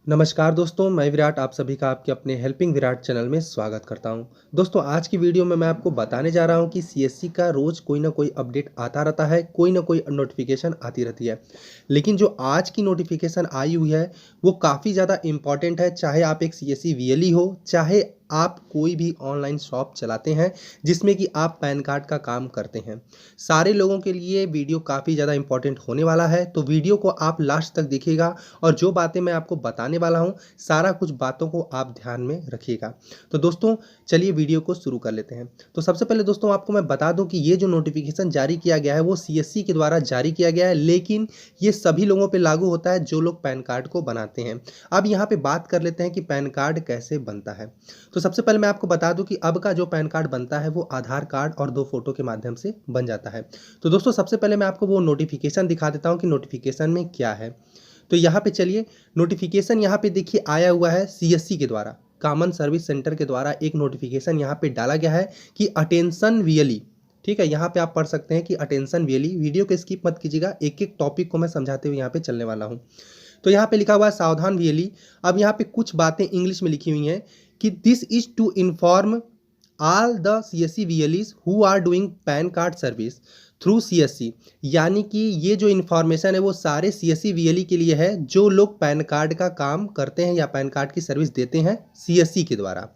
नमस्कार दोस्तों, मैं विराट आप सभी का आपके अपने हेल्पिंग विराट चैनल में स्वागत करता हूं। दोस्तों, आज की वीडियो में मैं आपको बताने जा रहा हूं कि सीएससी का रोज़ कोई ना कोई अपडेट आता रहता है, कोई ना कोई नोटिफिकेशन आती रहती है। लेकिन जो आज की नोटिफिकेशन आई हुई है, वो काफ़ी ज़्यादा इम्पॉर्टेंट है, चाहे आप एक सीएससी वीएलई हो, चाहे आप कोई भी ऑनलाइन शॉप चलाते हैं, जिसमें कि आप पैन कार्ड का काम करते हैं। सारे लोगों के लिए वीडियो काफ़ी ज़्यादा इम्पॉर्टेंट होने वाला है, तो वीडियो को आप लास्ट तक देखिएगा और जो बातें मैं आपको बताने वाला हूं, सारा कुछ बातों को आप ध्यान में रखिएगा। तो दोस्तों, चलिए वीडियो को शुरू कर लेते हैं। तो सबसे पहले दोस्तों आपको मैं बता दूं कि ये जो नोटिफिकेशन जारी किया गया है वो सीएससी के द्वारा जारी किया गया है, लेकिन ये सभी लोगों पे लागू होता है जो लोग पैन कार्ड को बनाते हैं। अब यहाँ पे बात कर लेते हैं कि पैन कार्ड कैसे बनता है। तो सबसे पहले मैं आपको बता दूं कि अब का जो पैन कार्ड बनता है वो आधार कार्ड और 2 फोटो के माध्यम से बन जाता है। तो दोस्तों, सबसे पहले मैं आपको वो नोटिफिकेशन दिखा देता हूं कि नोटिफिकेशन में क्या है। तो यहाँ पे चलिए, नोटिफिकेशन यहाँ पे देखिए आया हुआ है सीएससी के द्वारा, कॉमन सर्विस सेंटर के द्वारा एक नोटिफिकेशन यहाँ पे डाला गया है कि अटेंशन वीएलई। ठीक है, यहाँ पे आप पढ़ सकते हैं कि अटेंशन वीएलई। वीडियो को स्किप मत कीजिएगा, एक एक टॉपिक को मैं समझाते हुए यहाँ पे चलने वाला हूँ। तो यहाँ पे लिखा हुआ है सावधान वीएलई। अब यहाँ पे कुछ बातें इंग्लिश में लिखी हुई हैं कि this is to inform all the CSC VLEs who are doing PAN card service through CSC. यानी कि ये जो इन्फॉर्मेशन है वो सारे सीएससी वीएलई के लिए है जो लोग पैन कार्ड का काम करते हैं या पैन कार्ड की सर्विस देते हैं सीएससी के द्वारा।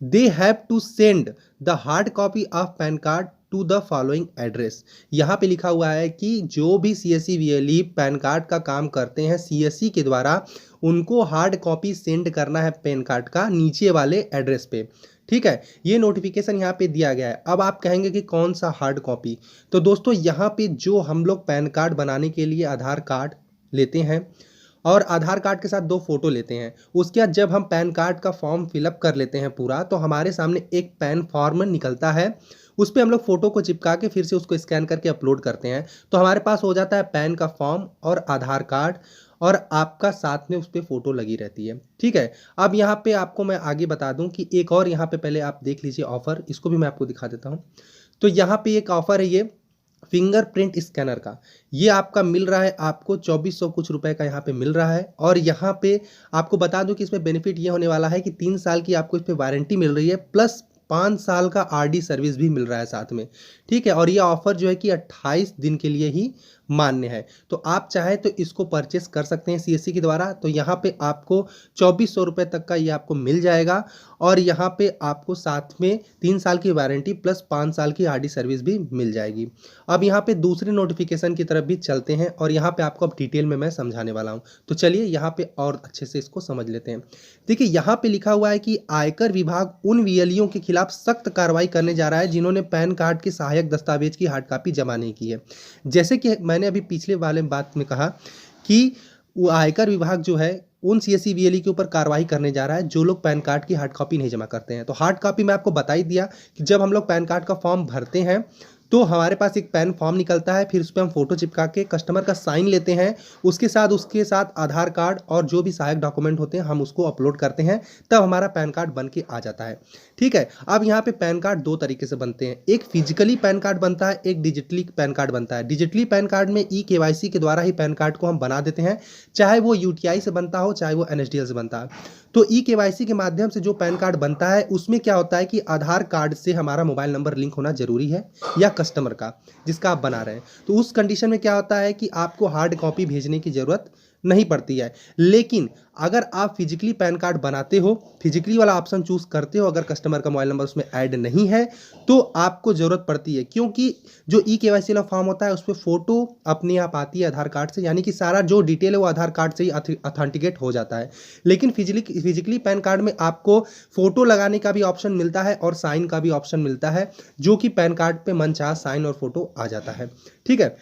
They have to send the hard copy of PAN card to the following address. यहाँ पे लिखा हुआ है कि जो भी सीएससी वीएलई पैन कार्ड का काम करते हैं सीएससी के द्वारा, उनको हार्ड कॉपी सेंड करना है पैन कार्ड का नीचे वाले एड्रेस पे। ठीक है, ये नोटिफिकेशन यहाँ पे दिया गया है। अब आप कहेंगे कि कौन सा हार्ड कॉपी। तो दोस्तों, यहाँ पे जो हम लोग पैन कार्ड बनाने के लिए आधार कार्ड लेते हैं और आधार कार्ड के साथ 2 फोटो लेते हैं, उसके बाद जब हम पैन कार्ड का फॉर्म फिलअप कर लेते हैं पूरा, तो हमारे सामने एक पैन फॉर्म निकलता है। उस पर हम लोग फोटो को चिपका के फिर से उसको स्कैन करके अपलोड करते हैं, तो हमारे पास हो जाता है पैन का फॉर्म और आधार कार्ड, और आपका साथ में उस पर फोटो लगी रहती है। ठीक है, अब यहाँ पे आपको मैं आगे बता दूं कि एक और यहाँ पे पहले आप देख लीजिए ऑफर, इसको भी मैं आपको दिखा देता हूँ। तो यहाँ पे एक ऑफर है ये फिंगरप्रिंट स्कैनर का। ये आपका मिल रहा है, आपको 2400 कुछ रुपए का यहाँ पे मिल रहा है। और यहाँ पे आपको बता दूं कि इसमें बेनिफिट ये होने वाला है कि 3 साल की आपको इस पे वारंटी मिल रही है, प्लस 5 साल का आरडी सर्विस भी मिल रहा है साथ में। ठीक है, और ये ऑफर जो है कि 28 दिन के लिए ही मान्य है। तो आप चाहे तो इसको परचेस कर सकते हैं सीएससी के द्वारा। तो यहाँ पे आपको 2400 रुपये तक का ये आपको मिल जाएगा, और यहाँ पे आपको साथ में 3 साल की वारंटी प्लस 5 साल की आरडी सर्विस भी मिल जाएगी। अब यहाँ पे दूसरे नोटिफिकेशन की तरफ भी चलते हैं, और यहाँ पे आपको अब डिटेल में मैं समझाने वाला हूँ। तो चलिए यहाँ पे और अच्छे से इसको समझ लेते हैं। देखिए, यहाँ पे लिखा हुआ है कि आयकर विभाग उन वीएलईओं के खिलाफ सख्त कार्रवाई करने जा रहा है जिन्होंने पैन कार्ड के सहायक दस्तावेज की हार्ड कॉपी जमा नहीं की है। जैसे कि मैंने अभी पिछले वाले बात में कहा कि वो आयकर विभाग जो है उन सीएससी वीएलई के ऊपर कार्रवाई करने जा रहा है जो लोग पैन कार्ड की हार्ड कॉपी नहीं जमा करते हैं। तो हार्ड कॉपी मैं आपको बता ही दिया कि जब हम लोग पैन कार्ड का फॉर्म भरते हैं तो हमारे पास एक पैन फॉर्म निकलता है, फिर उस पर हम फोटो चिपका के कस्टमर का साइन लेते हैं, उसके साथ आधार कार्ड और जो भी सहायक डॉक्यूमेंट होते हैं हम उसको अपलोड करते हैं, तब हमारा पैन कार्ड बन के आ जाता है। ठीक है, अब यहाँ पे पैन कार्ड 2 तरीके से बनते हैं, एक फिजिकली पैन कार्ड बनता है, एक डिजिटली पैन कार्ड बनता है। डिजिटली पैन कार्ड में ई-केवाईसी के द्वारा ही पैन कार्ड को हम बना देते हैं, चाहे वो यूटीआई से बनता हो चाहे वो एनएसडीएल से बनता है। तो ई-केवाईसी के माध्यम से जो पैन कार्ड बनता है उसमें क्या होता है कि आधार कार्ड से हमारा मोबाइल नंबर लिंक होना जरूरी है, या कस्टमर का जिसका आप बना रहे हैं। तो उस कंडीशन में क्या होता है कि आपको हार्ड कॉपी भेजने की जरूरत नहीं पड़ती है। लेकिन अगर आप फिजिकली पैन कार्ड बनाते हो, फिजिकली वाला ऑप्शन चूज करते हो, अगर कस्टमर का मोबाइल नंबर उसमें ऐड नहीं है तो आपको जरूरत पड़ती है, क्योंकि जो ई-केवाईसी वाला फॉर्म होता है उस पर फोटो अपने आप आती है आधार कार्ड से, यानी कि सारा जो डिटेल है वो आधार कार्ड से ही ऑथेंटिकेट हो जाता है। लेकिन फिजिकली पैन कार्ड में आपको फोटो लगाने का भी ऑप्शन मिलता है और साइन का भी ऑप्शन मिलता है, जो कि पैन कार्ड पे मनचाहा साइन और फोटो आ जाता है। ठीक है,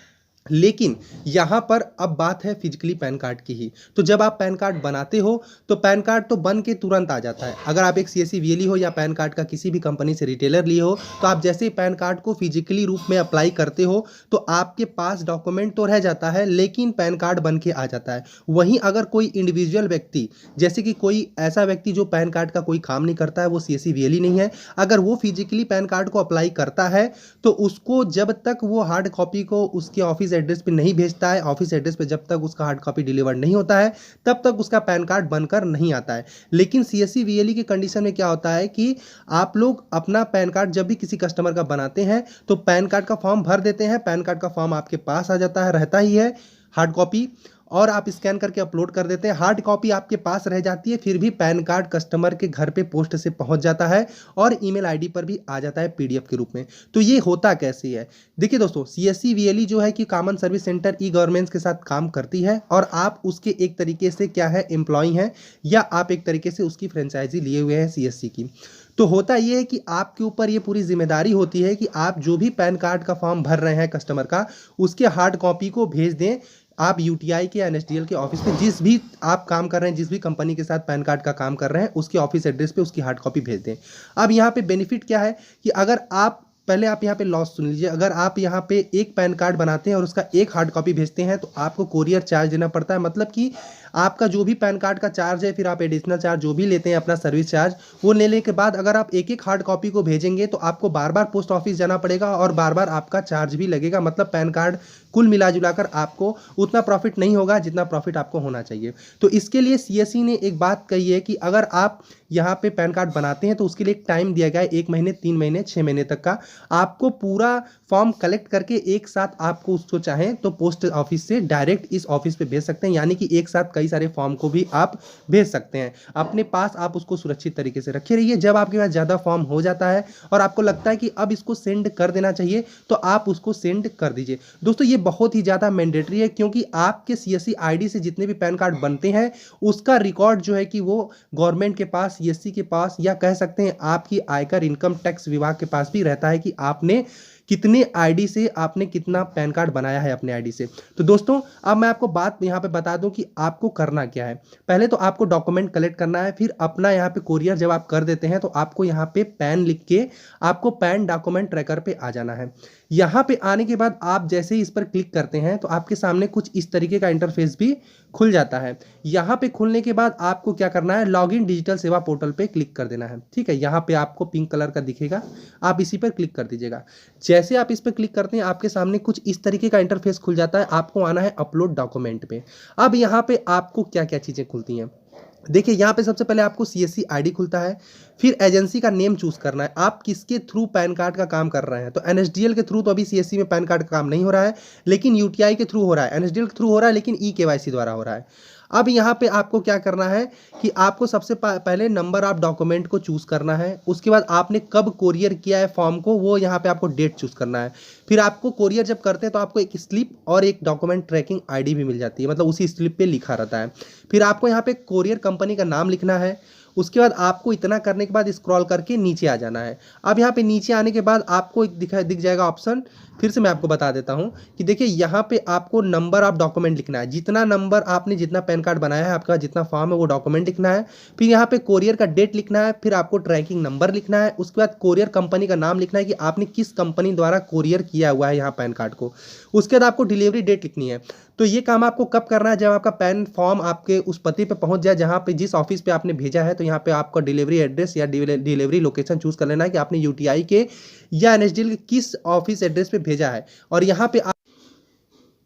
लेकिन यहाँ पर अब बात है फिजिकली पैन कार्ड की ही। तो जब आप पैन कार्ड बनाते हो तो पैन कार्ड तो बन के तुरंत आ जाता है। अगर आप एक सीएससी वीएलई हो या पैन कार्ड का किसी भी कंपनी से रिटेलर लिए हो, तो आप जैसे ही पैन कार्ड को फिजिकली रूप में अप्लाई करते हो तो आपके पास डॉक्यूमेंट तो रह जाता है, लेकिन पैन कार्ड बन के आ जाता है। वहीं अगर कोई इंडिविजुअल व्यक्ति, जैसे कि कोई ऐसा व्यक्ति जो पैन कार्ड का कोई काम नहीं करता है, वो सीएससी वीएलई नहीं है, अगर वो फिजिकली पैन कार्ड को अप्लाई करता है तो उसको जब तक वो हार्ड कॉपी को उसके ऑफिस एड्रेस पे नहीं भेजता है, ऑफिस एड्रेस पे जब तक उसका हार्ड कॉपी डिलीवर नहीं होता है तब तक उसका पैन कार्ड बनकर नहीं आता है। लेकिन सीएससी वीएलई के कंडीशन में क्या होता है कि आप लोग अपना पैन कार्ड जब भी किसी कस्टमर का बनाते हैं तो पैन कार्ड का फॉर्म भर देते हैं, पैन कार्ड का फॉर्म आपके पास आ जाता है, रहता ही है हार्ड कॉपी, और आप स्कैन करके अपलोड कर देते हैं। हार्ड कॉपी आपके पास रह जाती है, फिर भी पैन कार्ड कस्टमर के घर पे पोस्ट से पहुंच जाता है और ईमेल आईडी पर भी आ जाता है पीडीएफ के रूप में। तो ये होता कैसे है? देखिए दोस्तों, सीएससी वीएलई जो है कि common service centre e governance के साथ काम करती है और आप उसके एक तरीके से क्या है, एम्प्लॉय हैं, या आप एक तरीके से उसकी फ्रेंचाइजी लिए हुए हैं सीएससी की। तो होता ये है कि आपके ऊपर ये पूरी जिम्मेदारी होती है कि आप जो भी पैन कार्ड का फॉर्म भर रहे हैं कस्टमर का, उसके हार्ड कॉपी को भेज दें आप यूटीआई के या एनएसडीएल के ऑफिस पे, जिस भी आप काम कर रहे हैं, जिस भी कंपनी के साथ पैन कार्ड का काम कर रहे हैं, उसके ऑफिस एड्रेस पे उसकी हार्ड कॉपी भेज दें। अब यहाँ पे बेनिफिट क्या है कि अगर आप पहले आप यहाँ पे लॉस सुन लीजिए, अगर आप यहाँ पे एक पैन कार्ड बनाते हैं और उसका एक हार्ड कॉपी भेजते हैं तो आपको कोरियर चार्ज देना पड़ता है। मतलब कि आपका जो भी पैन कार्ड का चार्ज है, फिर आप एडिशनल चार्ज जो भी लेते हैं अपना सर्विस चार्ज, वो लेने के बाद अगर आप एक एक हार्ड कॉपी को भेजेंगे तो आपको बार बार पोस्ट ऑफिस जाना पड़ेगा और बार बार आपका चार्ज भी लगेगा। मतलब पैन कार्ड कुल मिला जुलाकर आपको उतना प्रॉफिट नहीं होगा जितना प्रॉफिट आपको होना चाहिए। तो इसके लिए सीएससी ने एक बात कही है कि अगर आप यहाँ पे पैन कार्ड बनाते हैं तो उसके लिए एक टाइम दिया गया है, 1 महीने, 3 महीने, 6 महीने तक का। आपको पूरा फॉर्म कलेक्ट करके एक साथ आपको उसको चाहें तो पोस्ट ऑफिस से डायरेक्ट इस ऑफिस पे भेज सकते हैं, यानी कि एक साथ कई सारे फॉर्म को भी आप भेज सकते हैं। अपने पास आप उसको सुरक्षित तरीके से रखे रहिए। जब आपके पास ज़्यादा फॉर्म हो जाता है और आपको लगता है कि अब इसको सेंड कर देना चाहिए तो आप उसको सेंड कर दीजिए। दोस्तों ये बहुत ही ज़्यादा मैंडेटरी है, क्योंकि आपके सीएससी आईडी से जितने भी पैन कार्ड बनते हैं उसका रिकॉर्ड जो है कि वो गवर्नमेंट के पास, सीएससी के पास, या कह सकते हैं आपकी आयकर इनकम टैक्स विभाग के पास भी रहता है कि आपने कितने आईडी से आपने कितना पैन कार्ड बनाया है अपने आईडी से। तो दोस्तों अब मैं आपको बात यहाँ पे बता दूं कि आपको करना क्या है। पहले तो आपको डॉक्यूमेंट कलेक्ट करना है, फिर अपना यहाँ पे कोरियर जब आप कर देते हैं तो आपको यहाँ पे पैन लिख के आपको पैन डॉक्यूमेंट ट्रैकर पे आ जाना है। यहाँ पे आने के बाद आप जैसे ही इस पर क्लिक करते हैं तो आपके सामने कुछ इस तरीके का इंटरफेस भी खुल जाता है। यहाँ पे खुलने के बाद आपको क्या करना है, लॉगिन डिजिटल सेवा पोर्टल पे क्लिक कर देना है। ठीक है, यहाँ पे आपको पिंक कलर का दिखेगा, आप इसी पर क्लिक कर दीजिएगा। जैसे आप इस पर क्लिक करते हैं आपके सामने कुछ इस तरीके का इंटरफेस खुल जाता है। आपको आना है अपलोड डॉक्यूमेंट पे। अब यहाँ पे आपको क्या क्या चीज़ें खुलती हैं, देखिए यहाँ पे सबसे पहले आपको सीएससी आईडी खुलता है, फिर एजेंसी का नेम चूज करना है, आप किसके थ्रू पैन कार्ड का काम कर रहे हैं। तो एनएसडीएल के थ्रू तो अभी सीएससी में पैन कार्ड का काम नहीं हो रहा है, लेकिन यूटीआई के थ्रू हो रहा है, एनएसडीएल के थ्रू हो रहा है, लेकिन ई केवाईसी द्वारा हो रहा है। अब यहाँ पे आपको क्या करना है कि आपको सबसे पहले नंबर ऑफ डॉक्यूमेंट को चूज करना है, उसके बाद आपने कब कोरियर किया है फॉर्म को, वो यहाँ पे आपको डेट चूज करना है। फिर आपको कोरियर जब करते हैं तो आपको एक स्लिप और एक डॉक्यूमेंट ट्रैकिंग आईडी भी मिल जाती है, मतलब उसी स्लिप पे लिखा रहता है। फिर आपको यहाँ पे कोरियर कंपनी का नाम लिखना है। उसके बाद आपको इतना करने के बाद स्क्रॉल करके नीचे आ जाना है। अब यहाँ पे नीचे आने के बाद आपको एक दिख जाएगा ऑप्शन, फिर से मैं आपको बता देता हूँ कि देखिए यहाँ पे आपको नंबर ऑफ डॉक्यूमेंट लिखना है, जितना नंबर आपने जितना पैन कार्ड बनाया है, आपका जितना फॉर्म है वो डॉक्यूमेंट लिखना है। फिर यहाँ पे कोरियर का डेट लिखना है, फिर आपको ट्रैकिंग नंबर लिखना है, उसके बाद कोरियर कंपनी का नाम लिखना है कि आपने किस कंपनी द्वारा कोरियर किया हुआ है यहाँ पैन कार्ड को। उसके बाद आपको डिलीवरी डेट लिखनी है। तो ये काम आपको कब करना है, जब आपका पैन फॉर्म आपके उस पते पे पहुंच जाए जहाँ पे जिस ऑफिस पे आपने भेजा है। तो यहाँ पे आपका डिलीवरी एड्रेस या डिलीवरी लोकेशन चूज कर लेना है कि आपने यूटीआई के या एनएसडीएल के किस ऑफिस एड्रेस पे भेजा है। और यहाँ पे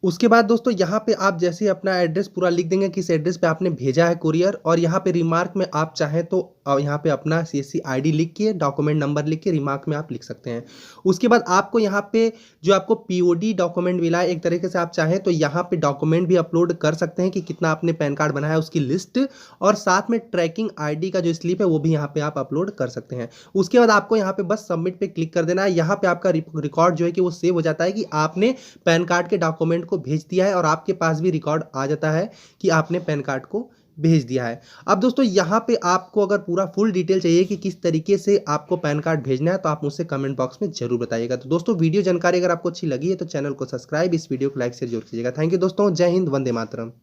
उसके बाद दोस्तों यहाँ पे आप जैसे अपना एड्रेस पूरा लिख देंगे किस एड्रेस पे आपने भेजा है कुरियर, और यहाँ पे रिमार्क में आप चाहें तो यहाँ पे अपना सीएससी आईडी लिख के डॉक्यूमेंट नंबर लिख के रिमार्क में आप लिख सकते हैं। उसके बाद आपको यहाँ पे जो आपको पीओडी डॉक्यूमेंट मिला है, एक तरीके से आप चाहें तो यहाँ पे डॉक्यूमेंट भी अपलोड कर सकते हैं कि कितना आपने पैन कार्ड बनाया है उसकी लिस्ट, और साथ में ट्रैकिंग आईडी का जो स्लिप है वो भी यहाँ पे आप अपलोड कर सकते हैं। उसके बाद आपको यहाँ पे बस सबमिट पे क्लिक कर देना है। यहाँ पे आपका रिकॉर्ड जो है कि वो सेव हो जाता है कि आपने पैन कार्ड के डॉक्यूमेंट को भेज दिया है, और आपके पास भी रिकॉर्ड आ जाता है कि आपने पैन कार्ड को भेज दिया है। अब दोस्तों यहाँ पे आपको अगर पूरा फुल डिटेल चाहिए कि किस तरीके से आपको पैन कार्ड भेजना है तो आप मुझसे कमेंट बॉक्स में जरूर बताइएगा। तो दोस्तों वीडियो जानकारी अगर आपको अच्छी लगी है तो चैनल को सब्सक्राइब, इस वीडियो को लाइक शेयर जरूर कीजिएगा। थैंक यू दोस्तों, जय हिंद, वंदे मातरम।